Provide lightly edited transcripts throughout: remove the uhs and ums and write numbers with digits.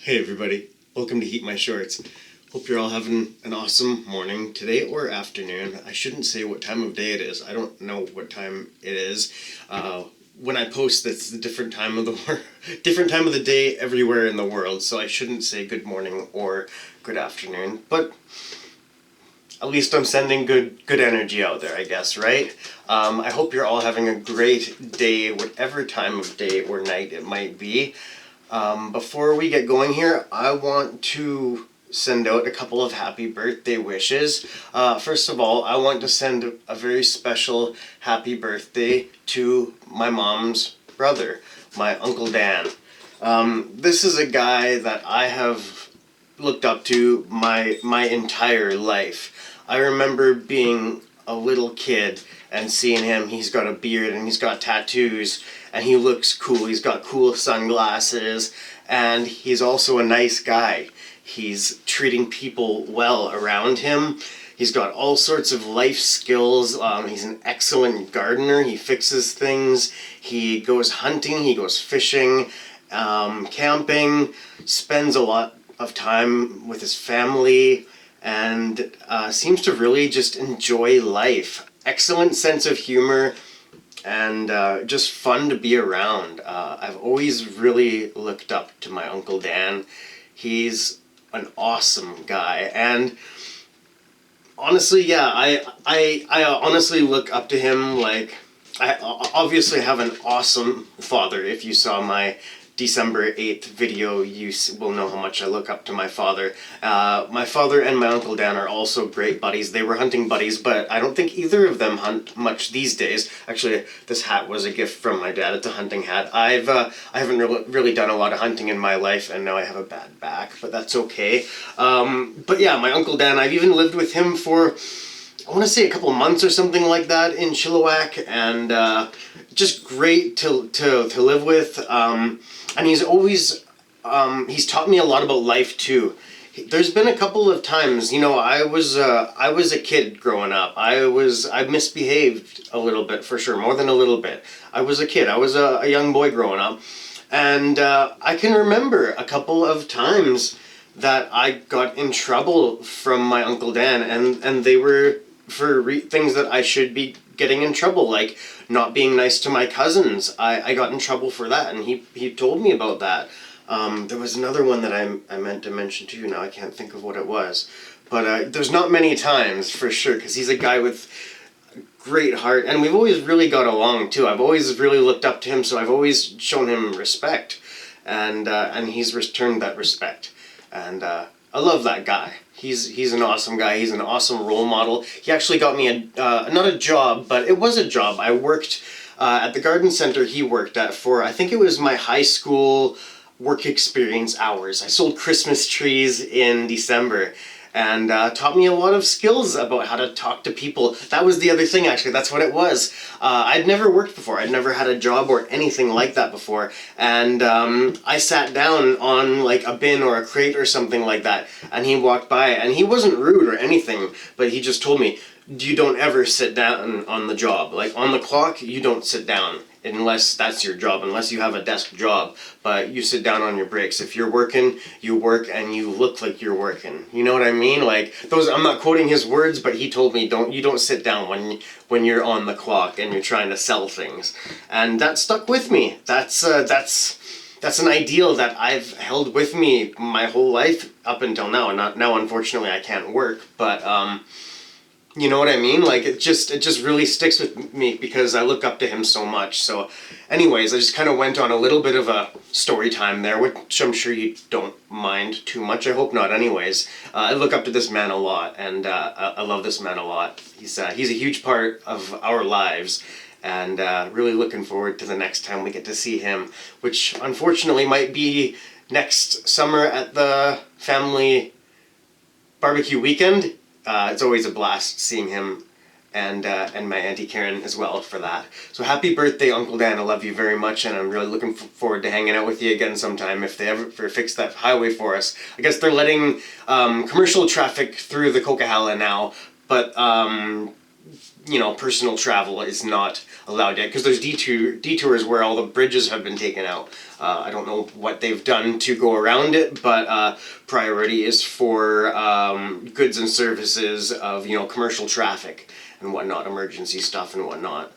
Hey everybody, welcome to Heat My Shorts. Hope you're all having an awesome morning today or afternoon. I shouldn't say what time of day it is. I don't know what time it is. When I post, that's the different time of the day everywhere in the world. So I shouldn't say good morning or good afternoon. But at least I'm sending good energy out there, I guess, right? I hope you're all having a great day, whatever time of day or night it might be. Before we get going here, I want to send out a couple of happy birthday wishes. First of all, I want to send a very special happy birthday to my mom's brother, my Uncle Dan. This is a guy that I have looked up to my entire life. I remember being a little kid and seeing him. He's got a beard and he's got tattoos and he looks cool. He's got cool sunglasses and he's also a nice guy. He's treating people well around him. He's got all sorts of life skills. He's an excellent gardener. He fixes things. He goes hunting. He goes fishing, camping, spends a lot of time with his family, and seems to really just enjoy life. Excellent sense of humor and just fun to be around. I've always really looked up to my Uncle Dan. He's an awesome guy, and honestly, yeah, I honestly look up to him. Like, I obviously have an awesome father. If you saw my December 8th video, you will know how much I look up to my father. My father and my Uncle Dan are also great buddies. They were hunting buddies, but I don't think either of them hunt much these days. Actually, this hat was a gift from my dad. It's a hunting hat. I haven't really done a lot of hunting in my life, and now I have a bad back, but that's okay. But yeah, my Uncle Dan, I've even lived with him for, I want to say, a couple months or something like that in Chilliwack, and just great to live with. And he's always, he's taught me a lot about life too. There's been a couple of times, you know, I was a kid growing up. I misbehaved a little bit, for sure, more than a little bit. I was a kid. I was a young boy growing up. And I can remember a couple of times that I got in trouble from my Uncle Dan, and they were for things that I should be getting in trouble, like not being nice to my cousins. I got in trouble for that, and he told me about that. There was another one that I meant to mention to you. Now I can't think of what it was. But there's not many times, for sure, because he's a guy with a great heart, and we've always really got along, too. I've always really looked up to him, so I've always shown him respect, and he's returned that respect. And I love that guy. He's an awesome guy. He's an awesome role model. He actually got me not a job, but it was a job. I worked at the garden center he worked at for, I think it was my high school work experience hours. I sold Christmas trees in December, and taught me a lot of skills about how to talk to people. That was the other thing, actually. That's what it was. I'd never worked before. I'd never had a job or anything like that before. And I sat down on like a bin or a crate or something like that, and he walked by, and he wasn't rude or anything, but he just told me, you don't ever sit down on the job. Like, on the clock, you don't sit down unless that's your job, unless you have a desk job, but you sit down on your breaks. If you're working, you work and you look like you're working. You know what I mean? Like, those, I'm not quoting his words, but he told me, you don't sit down when you're on the clock and you're trying to sell things. And that stuck with me. That's an ideal that I've held with me my whole life up until now. And now, unfortunately, I can't work, but you know what I mean? Like, it just really sticks with me because I look up to him so much. So anyways, I just kind of went on a little bit of a story time there, which I'm sure you don't mind too much. I hope not anyways. I look up to this man a lot, and I love this man a lot. He's a huge part of our lives, and really looking forward to the next time we get to see him, which unfortunately might be next summer at the family barbecue weekend. It's always a blast seeing him, and my Auntie Karen as well for that. So happy birthday, Uncle Dan. I love you very much, and I'm really looking forward to hanging out with you again sometime if they ever fix that highway for us. I guess they're letting commercial traffic through the Coquihalla now, but personal travel is not allowed yet because there's detours where all the bridges have been taken out. I don't know what they've done to go around it, but priority is for goods and services of commercial traffic and whatnot, emergency stuff and whatnot.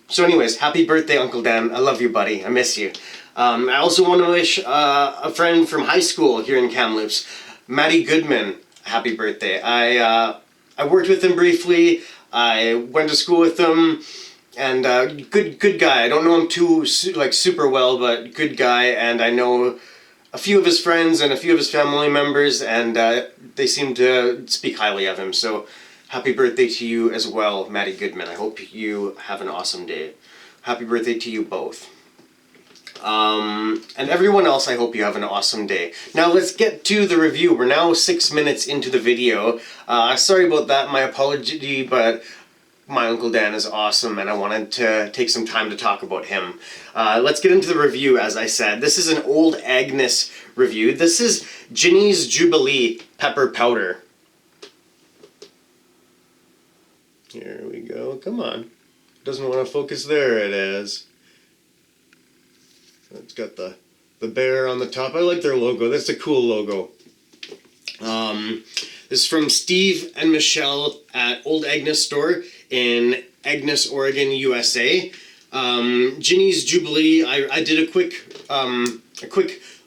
So anyways, happy birthday, Uncle Dan. I love you, buddy. I miss you. I also want to wish a friend from high school here in Kamloops, Matty Goodman, happy birthday. I worked with him briefly. I went to school with him, and good guy. I don't know him too super well, but good guy. And I know a few of his friends and a few of his family members, and they seem to speak highly of him. So happy birthday to you as well, Matty Goodman. I hope you have an awesome day. Happy birthday to you both. And everyone else, I hope you have an awesome day. Now let's get to the review. We're now 6 minutes into the video. Sorry about that, my apology, but my Uncle Dan is awesome and I wanted to take some time to talk about him. Let's get into the review, as I said. This is an Old Agness review. This is Gini's Jubilee Pepper Powder. Here we go. Come on. Doesn't want to focus. There it is. It's got the bear on the top. I like their logo. That's a cool logo. This is from Steve and Michelle at Old Agness Store in Agnes, Oregon, USA. Gini's Jubilee. I did a quick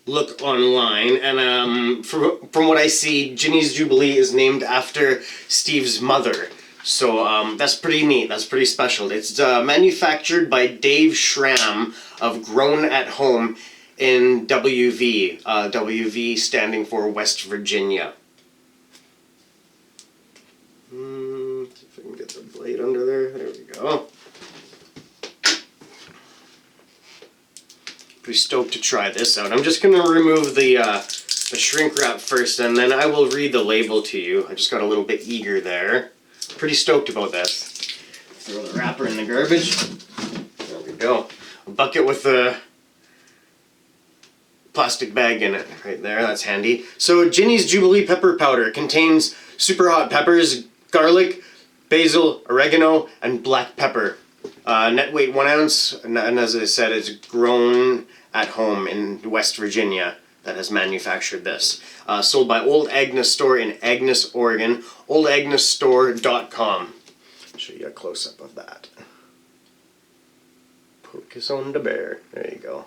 look online, and from what I see, Gini's Jubilee is named after Steve's mother. So that's pretty neat. That's pretty special. It's manufactured by Dave Schramm of Grown at Home in WV. WV standing for West Virginia. See if I can get the blade under there. There we go. Pretty stoked to try this out. I'm just going to remove the shrink wrap first, and then I will read the label to you. I just got a little bit eager there. Pretty stoked about this. Throw the wrapper in the garbage. There we go. A bucket with a plastic bag in it right there. That's handy. So Gini's Jubilee Pepper Powder contains SuperHot Peppers, garlic, basil, oregano, and black pepper. Net weight 1 ounce, and as I said, it's grown at home in West Virginia that has manufactured this. Sold by Old Agness Store in Agnes, Oregon. OldAgnessStore.com. Show you a close-up of that. Focus on the bear. There you go.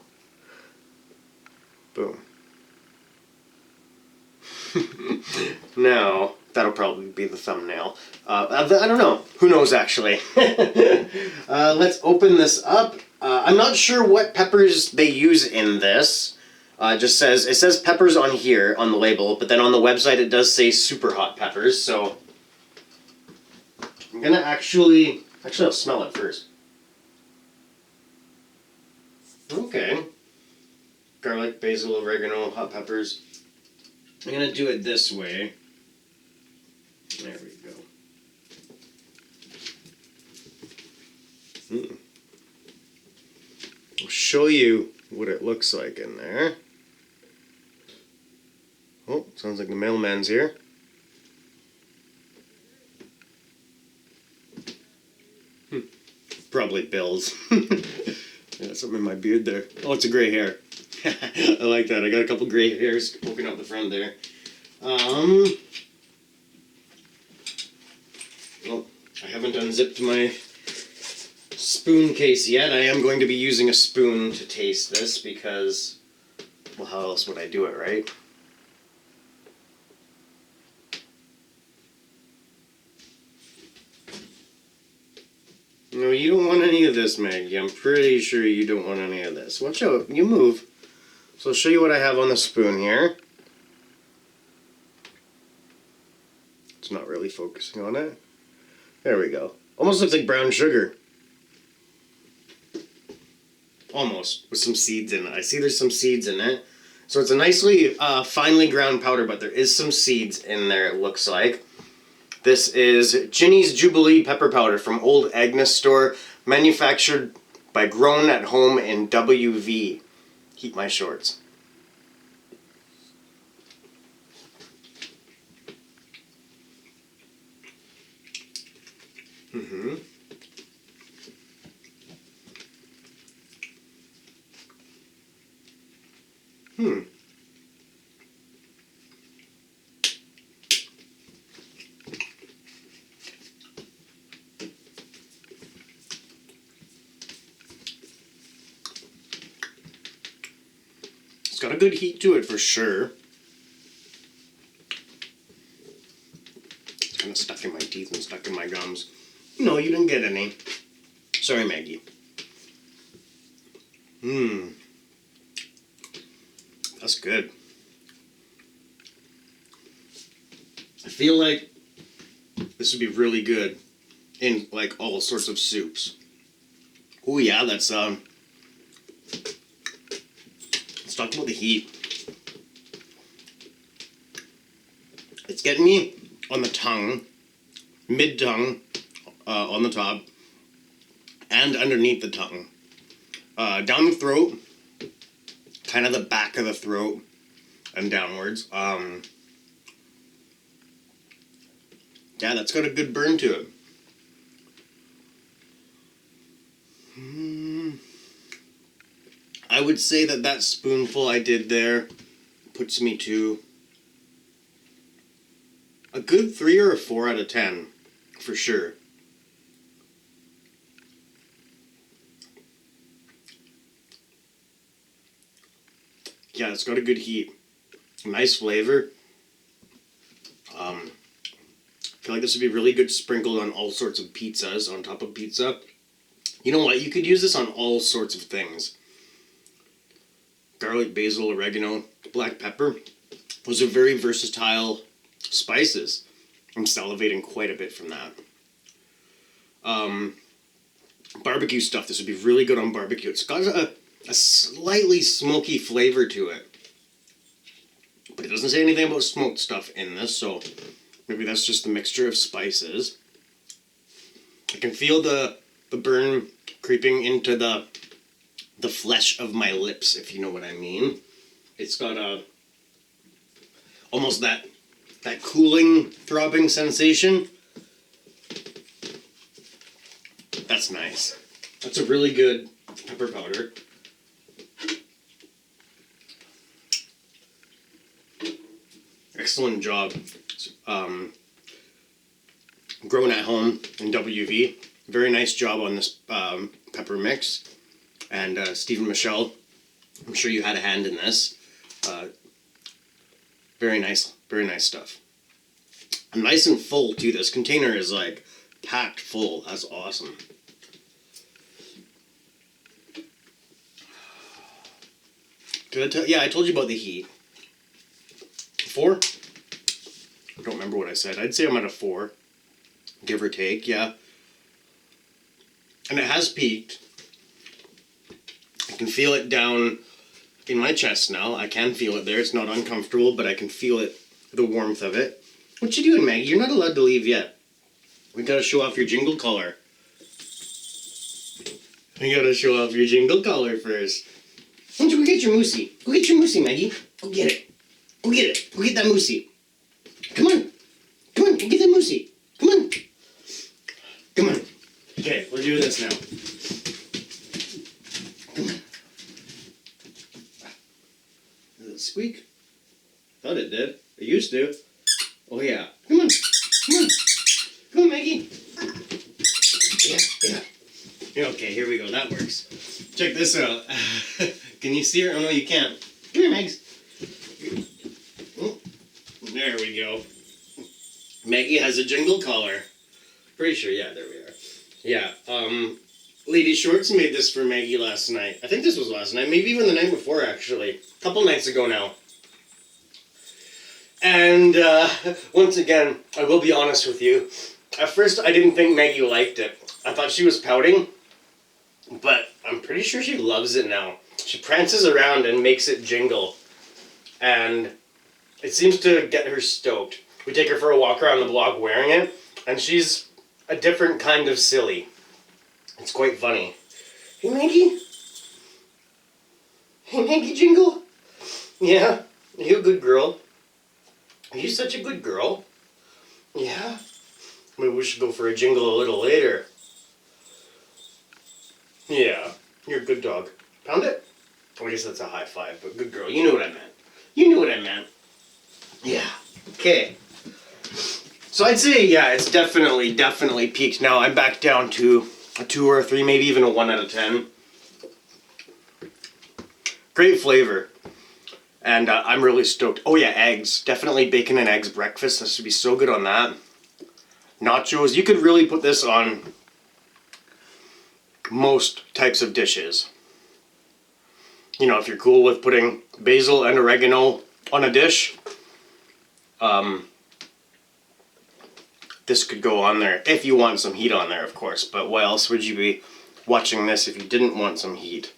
Boom. Now, that'll probably be the thumbnail. I don't know. Who knows, actually? Let's open this up. I'm not sure what peppers they use in this. It says peppers on here on the label, but then on the website it does say SuperHot Peppers, so I'm gonna actually I'll smell it first. Okay. Garlic, basil, oregano, hot peppers. I'm gonna do it this way. There we go. I'll show you what it looks like in there. Oh, sounds like the mailman's here. Probably bills. I got something in my beard there. Oh, it's a gray hair. I like that. I got a couple gray hairs poking out the front there. Oh, I haven't unzipped my spoon case yet. I am going to be using a spoon to taste this because, well, how else would I do it, right? No, you don't want any of this, Maggie. I'm pretty sure you don't want any of this. Watch out, you move. So I'll show you what I have on the spoon here. It's not really focusing on it. There we go. Almost looks like brown sugar. Almost, with some seeds in it. I see there's some seeds in it. So it's a nicely finely ground powder, but there is some seeds in there, it looks like. This is Gini's Jubilee Pepper Powder from Old Agness Store, manufactured by Grown at Home in WV. HeatMyShorts. Mm-hmm. It's got a good heat to it for sure. It's kind of stuck in my teeth and stuck in my gums. No, you didn't get any. Sorry, Maggie. That's good. I feel like this would be really good in like all sorts of soups. Oh yeah, let's talk about the heat. It's getting me on the tongue, mid-tongue, on the top, and underneath the tongue. Down the throat, kind of the back of the throat, and downwards. Yeah, that's got a good burn to it. I would say that spoonful I did there puts me to a good 3 or a 4 out of 10, for sure. Yeah, it's got a good heat. Nice flavor. I feel like this would be really good sprinkled on all sorts of pizzas, on top of pizza. You know what? You could use this on all sorts of things. Garlic, basil, oregano, black pepper. Those are very versatile spices. I'm salivating quite a bit from that. Barbecue stuff. This would be really good on barbecue. It's got a slightly smoky flavor to it. But it doesn't say anything about smoked stuff in this, so maybe that's just the mixture of spices. I can feel the burn creeping into the flesh of my lips, if you know what I mean. It's got almost that cooling, throbbing sensation. That's nice. That's a really good pepper powder. Excellent job. Grown at home in WV. Very nice job on this pepper mix. And Steve and Michelle, I'm sure you had a hand in this. Very nice stuff. And nice and full too. This container is like packed full. That's awesome. I told you about the heat. 4? I don't remember what I said. I'd say I'm at a 4. Give or take, yeah. And it has peaked. I can feel it down in my chest now. I can feel it there. It's not uncomfortable, but I can feel it, the warmth of it. What you doing, Maggie? You're not allowed to leave yet. We gotta show off your jingle collar. We gotta show off your jingle collar first. Why don't you go get your moosey? Go get your moosey, Maggie. Go get it. Go get it. Go get that moosey. Come on. Come on, go get that moosey. Come on. Come on. Okay, we'll do this now. Come on. Does it squeak? Thought it did. It used to. Oh yeah. Come on. Come on. Come on, Maggie. Yeah. Okay, here we go. That works. Check this out. Can you see her? Oh no, you can't. Come here, Megs. Oh, there we go. Maggie has a jingle collar. Pretty sure, yeah, there we are. Yeah, Lady Shorts made this for Maggie last night. I think this was last night, maybe even the night before, actually. A couple nights ago now. And, once again, I will be honest with you. At first, I didn't think Maggie liked it. I thought she was pouting, but I'm pretty sure she loves it now. She prances around and makes it jingle. And it seems to get her stoked. We take her for a walk around the block wearing it, and she's a different kind of silly. It's quite funny. Hey, Maggie? Hey, Maggie Jingle? Yeah? Are you a good girl? Are you such a good girl? Yeah? Maybe we should go for a jingle a little later. Yeah, you're a good dog. Pound it? I guess that's a high five, but good girl. You know what I meant. You knew what I meant. Yeah. Okay. So I'd say, yeah, it's definitely peaked. Now I'm back down to a 2 or a 3, maybe even a 1 out of 10. Great flavor. And I'm really stoked. Oh yeah, eggs. Definitely bacon and eggs breakfast. This would be so good on that. Nachos. You could really put this on most types of dishes. You know, if you're cool with putting basil and oregano on a dish, this could go on there. If you want some heat on there, of course. But why else would you be watching this if you didn't want some heat?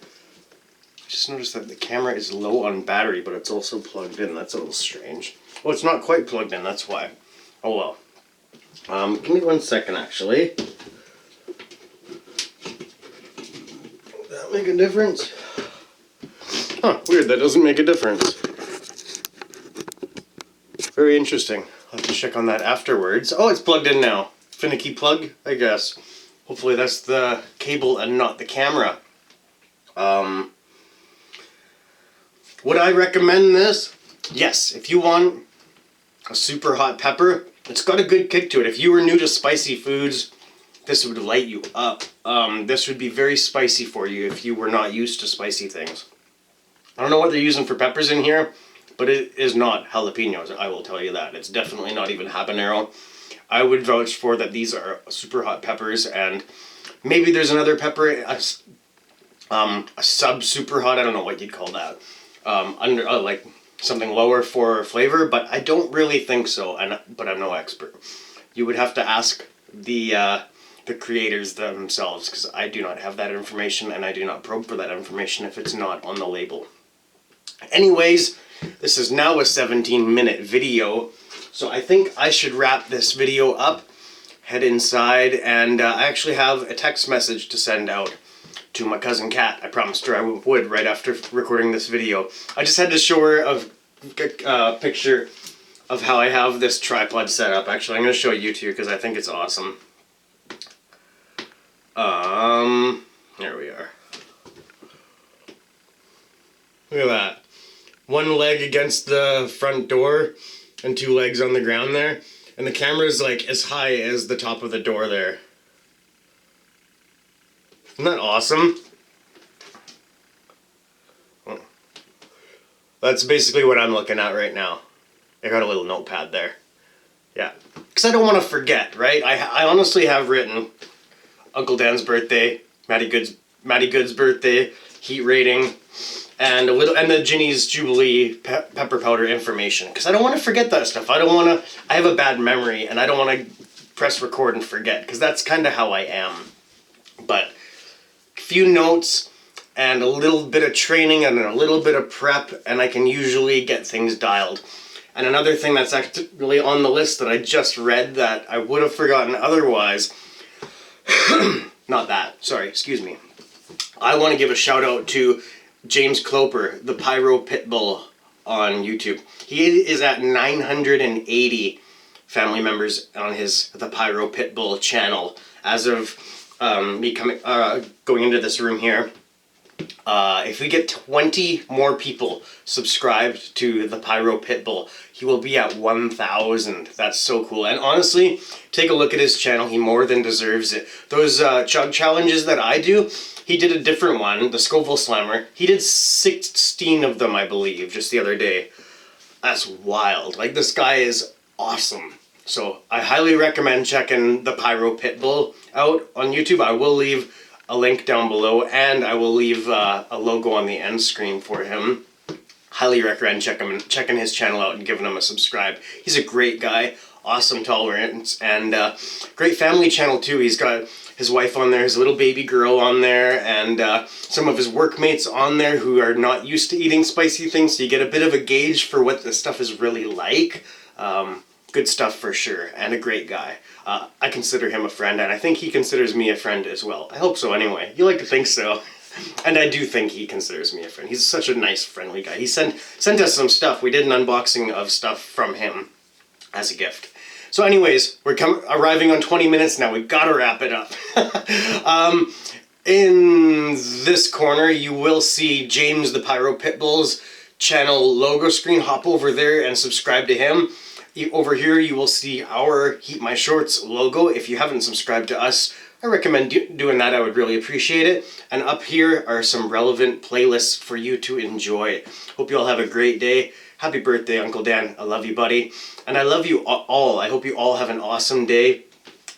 I just noticed that the camera is low on battery, but it's also plugged in. That's a little strange. Well, it's not quite plugged in, that's why. Oh well. Give me 1 second, actually. Would that make a difference? Huh, weird, that doesn't make a difference. Very interesting. I'll have to check on that afterwards. Oh, it's plugged in now. Finicky plug, I guess. Hopefully that's the cable and not the camera. Would I recommend this? Yes, if you want a SuperHot pepper, it's got a good kick to it. If you were new to spicy foods, this would light you up. This would be very spicy for you if you were not used to spicy things. I don't know what they're using for peppers in here, but it is not jalapenos, I will tell you that. It's definitely not even habanero. I would vouch for that these are SuperHot peppers, and maybe there's another pepper, a sub SuperHot, I don't know what you'd call that. Like something lower for flavor, but I don't really think so, but I'm no expert. You would have to ask the creators themselves, because I do not have that information, and I do not probe for that information if it's not on the label. Anyways, this is now a 17-minute video, so I think I should wrap this video up, head inside, and I actually have a text message to send out to my cousin Kat. I promised her I would right after recording this video. I just had to show her a picture of how I have this tripod set up. Actually, I'm going to show you too because I think it's awesome. There we are. Look at that. One leg against the front door and 2 legs on the ground there. And the camera's like as high as the top of the door there. Isn't that awesome? That's basically what I'm looking at right now. I got a little notepad there. Yeah. Because I don't want to forget, right? I honestly have written Uncle Dan's birthday, Matty Good's birthday, heat rating, and the Gini's Jubilee pepper powder information. Because I don't want to forget that stuff. I have a bad memory, and I don't want to press record and forget. Because that's kind of how I am. But a few notes and a little bit of training and a little bit of prep, and I can usually get things dialed. And another thing that's actually on the list that I just read that I would have forgotten otherwise, not that, sorry, excuse me. I want to give a shout out to James Kloepper, the Pyro Pitbull on YouTube. He is at 980 family members on the Pyro Pitbull channel as of me going into this room here. If we get 20 more people subscribed to the Pyro Pitbull, he will be at 1,000. That's so cool. And honestly, take a look at his channel. He more than deserves it. Those chug challenges that I do, he did a different one, the Scoville Slammer. He did 16 of them, I believe, just the other day. That's wild. Like, this guy is awesome. So I highly recommend checking the Pyro Pitbull out on YouTube. I will leave a link down below, and I will leave a logo on the end screen for him. Highly recommend checking his channel out and giving him a subscribe. He's a great guy, awesome tolerance, and great family channel too. He's got his wife on there, his little baby girl on there, and some of his workmates on there who are not used to eating spicy things, so you get a bit of a gauge for what this stuff is really like. Good stuff for sure, and a great guy. I consider him a friend, and I think he considers me a friend as well. I hope so anyway. You like to think so. And I do think he considers me a friend. He's such a nice, friendly guy. He sent us some stuff. We did an unboxing of stuff from him as a gift. So anyways, we're arriving on 20 minutes now. We've got to wrap it up. In this corner, you will see James the Pyro Pitbull's channel logo screen. Hop over there and subscribe to him. Over here, you will see our Heat My Shorts logo. If you haven't subscribed to us, I recommend doing that. I would really appreciate it. And up here are some relevant playlists for you to enjoy. Hope you all have a great day. Happy birthday, Uncle Dan. I love you, buddy. And I love you all. I hope you all have an awesome day.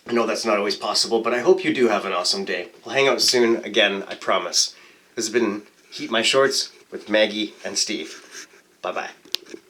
I know that's not always possible, but I hope you do have an awesome day. We'll hang out soon again, I promise. This has been Heat My Shorts with Maggie and Steve. Bye-bye.